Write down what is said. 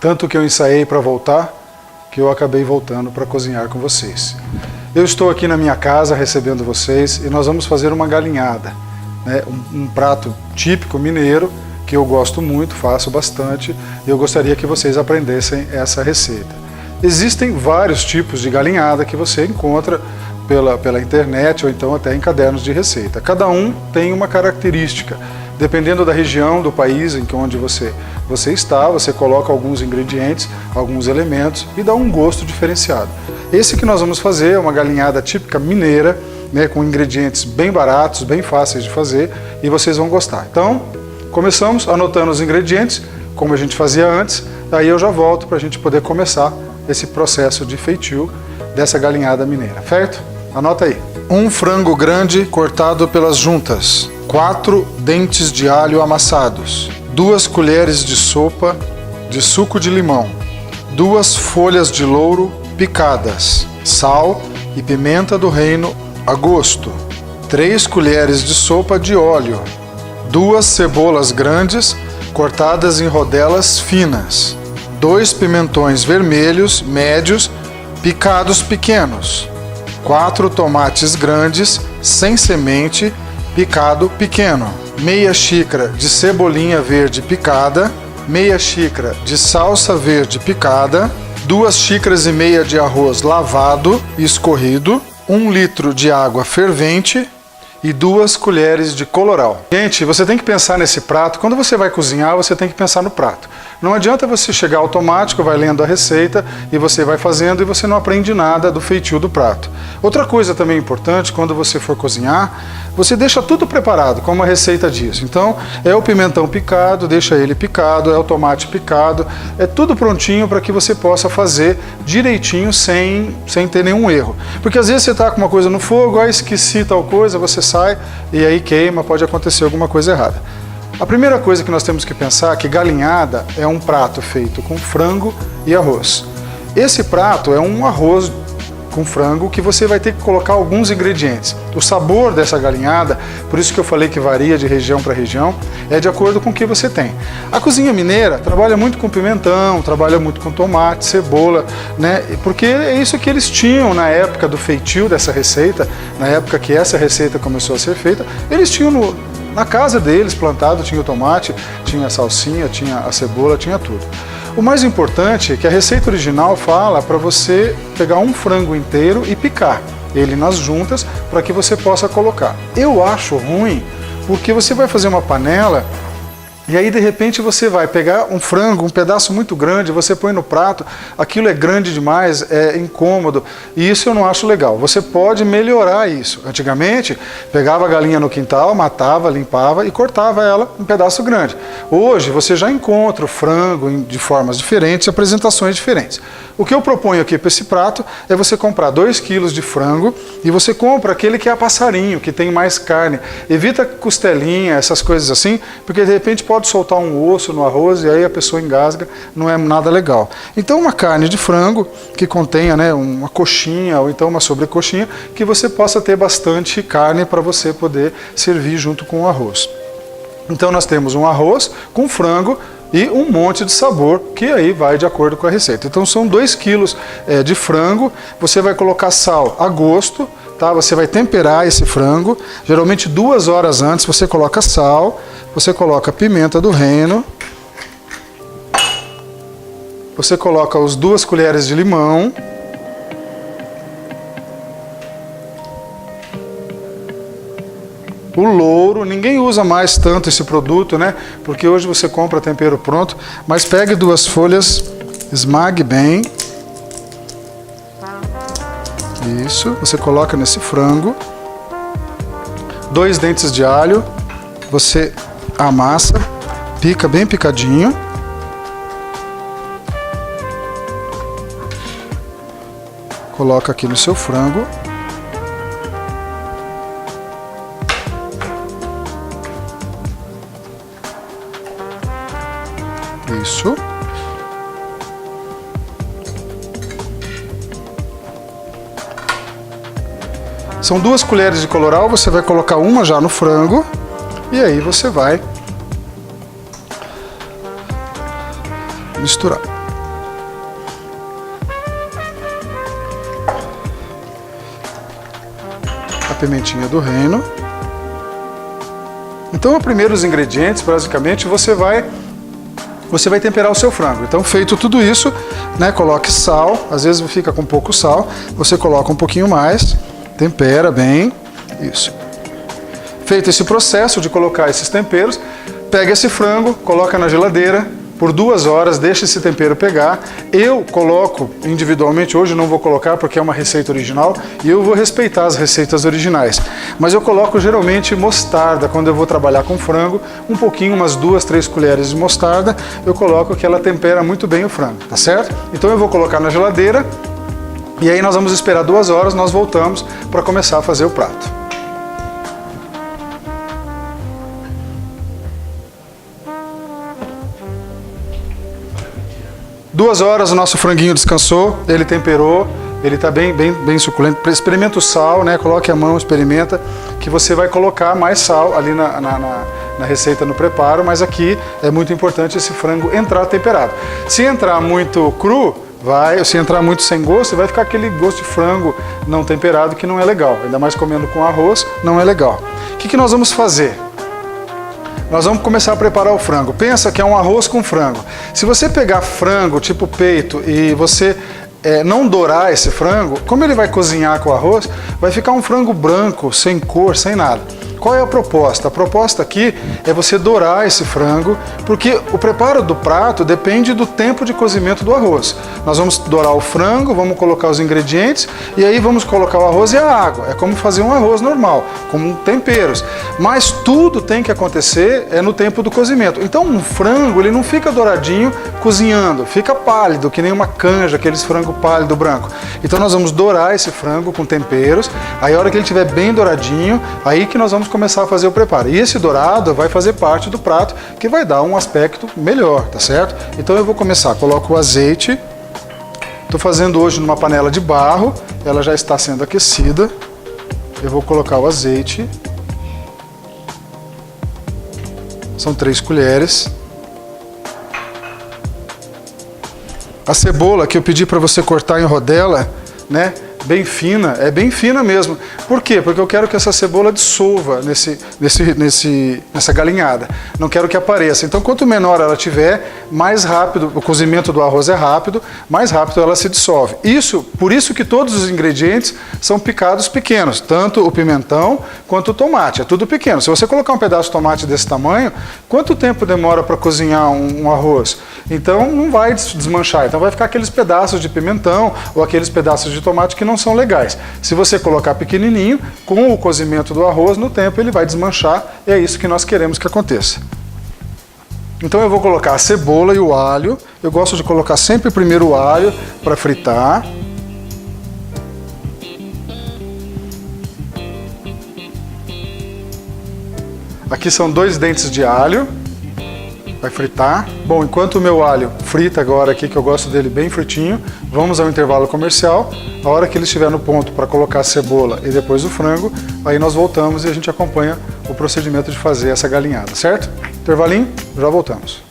tanto que eu ensaiei para voltar, que eu acabei voltando para cozinhar com vocês. Eu estou aqui na minha casa recebendo vocês e nós vamos fazer uma galinhada, né? Um prato típico mineiro que eu gosto muito, faço bastante, e eu gostaria que vocês aprendessem essa receita. Existem vários tipos de galinhada que você encontra pela internet ou então até em cadernos de receita. Cada um tem uma característica. Dependendo da região do país em onde você está, você coloca alguns ingredientes, alguns elementos e dá um gosto diferenciado. Esse que nós vamos fazer é uma galinhada típica mineira, né, com ingredientes bem baratos, bem fáceis de fazer, e vocês vão gostar. Então, começamos anotando os ingredientes, como a gente fazia antes, daí eu já volto para a gente poder começar esse processo de feitio dessa galinhada mineira, certo? Anota aí. 1 frango grande cortado pelas juntas, 4 dentes de alho amassados, 2 colheres de sopa de suco de limão, 2 folhas de louro picadas, sal e pimenta do reino a gosto, 3 colheres de sopa de óleo, 2 cebolas grandes cortadas em rodelas finas, 2 pimentões vermelhos médios picados pequenos, 4 tomates grandes sem semente picado pequeno, meia xícara de cebolinha verde picada, meia xícara de salsa verde picada, 2 xícaras e meia de arroz lavado e escorrido, 1 litro de água fervente e 2 colheres de colorau. Gente, você tem que pensar nesse prato. Quando você vai cozinhar, você tem que pensar no prato. Não adianta você chegar automático, vai lendo a receita e você vai fazendo e você não aprende nada do feitio do prato. Outra coisa também importante, quando você for cozinhar, você deixa tudo preparado, como a receita diz. Então, é o pimentão picado, deixa ele picado, é o tomate picado, é tudo prontinho para que você possa fazer direitinho sem ter nenhum erro. Porque às vezes você está com uma coisa no fogo, esqueci tal coisa, você sai e aí queima, pode acontecer alguma coisa errada. A primeira coisa que nós temos que pensar é que galinhada é um prato feito com frango e arroz. Esse prato é um arroz com frango que você vai ter que colocar alguns ingredientes. O sabor dessa galinhada, por isso que eu falei que varia de região para região, é de acordo com o que você tem. A cozinha mineira trabalha muito com pimentão, trabalha muito com tomate, cebola, né? Porque é isso que eles tinham na época do feitio dessa receita, na época que essa receita começou a ser feita, eles tinham na casa deles plantado, tinha o tomate, tinha a salsinha, tinha a cebola, tinha tudo. O mais importante é que a receita original fala para você pegar um frango inteiro e picar ele nas juntas para que você possa colocar. Eu acho ruim porque você vai fazer uma panela e aí de repente você vai pegar um frango, um pedaço muito grande, você põe no prato, aquilo é grande demais, é incômodo, e isso eu não acho legal. Você pode melhorar isso. Antigamente, pegava a galinha no quintal, matava, limpava e cortava ela em pedaço grande. Hoje você já encontra o frango de formas diferentes, apresentações diferentes. O que eu proponho aqui para esse prato é você comprar 2 quilos de frango e você compra aquele que é a passarinho, que tem mais carne. Evita costelinha, essas coisas assim, porque de repente pode soltar um osso no arroz e aí a pessoa engasga, não é nada legal. Então uma carne de frango que contenha, né, uma coxinha ou então uma sobrecoxinha, que você possa ter bastante carne para você poder servir junto com o arroz. Então nós temos um arroz com frango e um monte de sabor, que aí vai de acordo com a receita. Então são 2 quilos de frango, você vai colocar sal a gosto, tá? Você vai temperar esse frango, geralmente 2 horas antes você coloca sal, você coloca pimenta do reino, você coloca as 2 colheres de limão, o louro, ninguém usa mais tanto esse produto, né? Porque hoje você compra tempero pronto, mas pegue 2 folhas, esmague bem. Isso, você coloca nesse frango. 2 dentes de alho, você amassa, pica bem picadinho. Coloca aqui no seu frango. Isso. São 2 colheres de colorau, você vai colocar uma já no frango e aí você vai misturar. pimentinha do reino. Então, os primeiros ingredientes, basicamente, você vai temperar o seu frango. Então, feito tudo isso, né, coloque sal, às vezes fica com pouco sal, você coloca um pouquinho mais, tempera bem, isso. Feito esse processo de colocar esses temperos, pega esse frango, coloca na geladeira por 2 horas, deixa esse tempero pegar. Eu coloco individualmente, hoje não vou colocar porque é uma receita original e eu vou respeitar as receitas originais. Mas eu coloco geralmente mostarda, quando eu vou trabalhar com frango, um pouquinho, umas 2, 3 colheres de mostarda, eu coloco que ela tempera muito bem o frango, tá certo? Então eu vou colocar na geladeira e aí nós vamos esperar 2 horas, nós voltamos para começar a fazer o prato. 2 horas o nosso franguinho descansou, ele temperou, ele está bem suculento. Experimenta o sal, né? Coloque a mão, experimenta, que você vai colocar mais sal ali na receita, no preparo, mas aqui é muito importante esse frango entrar temperado. Se entrar muito cru, se entrar muito sem gosto, vai ficar aquele gosto de frango não temperado que não é legal, ainda mais comendo com arroz, não é legal. O que nós vamos fazer? Nós vamos começar a preparar o frango. Pensa que é um arroz com frango. Se você pegar frango tipo peito e você não dourar esse frango, como ele vai cozinhar com o arroz, vai ficar um frango branco, sem cor, sem nada. Qual é a proposta? A proposta aqui é você dourar esse frango, porque o preparo do prato depende do tempo de cozimento do arroz. Nós vamos dourar o frango, vamos colocar os ingredientes e aí vamos colocar o arroz e a água. É como fazer um arroz normal, com temperos. Mas tudo tem que acontecer no tempo do cozimento. Então um frango, ele não fica douradinho cozinhando, fica pálido, que nem uma canja, aqueles frango pálido branco. Então nós vamos dourar esse frango com temperos, aí a hora que ele estiver bem douradinho, aí que nós vamos começar a fazer o preparo. E esse dourado vai fazer parte do prato, que vai dar um aspecto melhor, tá certo? Então eu vou começar, coloco o azeite, estou fazendo hoje numa panela de barro, ela já está sendo aquecida, eu vou colocar o azeite, são 3 colheres, a cebola que eu pedi para você cortar em rodela, né? Bem fina, é bem fina mesmo. Por quê? Porque eu quero que essa cebola dissolva nessa galinhada. Não quero que apareça. Então, quanto menor ela tiver, mais rápido, o cozimento do arroz é rápido, mais rápido ela se dissolve. Por isso que todos os ingredientes são picados pequenos, tanto o pimentão quanto o tomate, é tudo pequeno. Se você colocar um pedaço de tomate desse tamanho, quanto tempo demora para cozinhar um arroz? Então, não vai desmanchar. Então, vai ficar aqueles pedaços de pimentão ou aqueles pedaços de tomate que não são legais. Se você colocar pequenininho, com o cozimento do arroz, no tempo ele vai desmanchar e é isso que nós queremos que aconteça. Então eu vou colocar a cebola e o alho. Eu gosto de colocar sempre primeiro o alho para fritar. Aqui são 2 dentes de alho. Vai fritar. Bom, enquanto o meu alho frita agora aqui, que eu gosto dele bem fritinho, vamos ao intervalo comercial. A hora que ele estiver no ponto para colocar a cebola e depois o frango, aí nós voltamos e a gente acompanha o procedimento de fazer essa galinhada, certo? Intervalinho, já voltamos.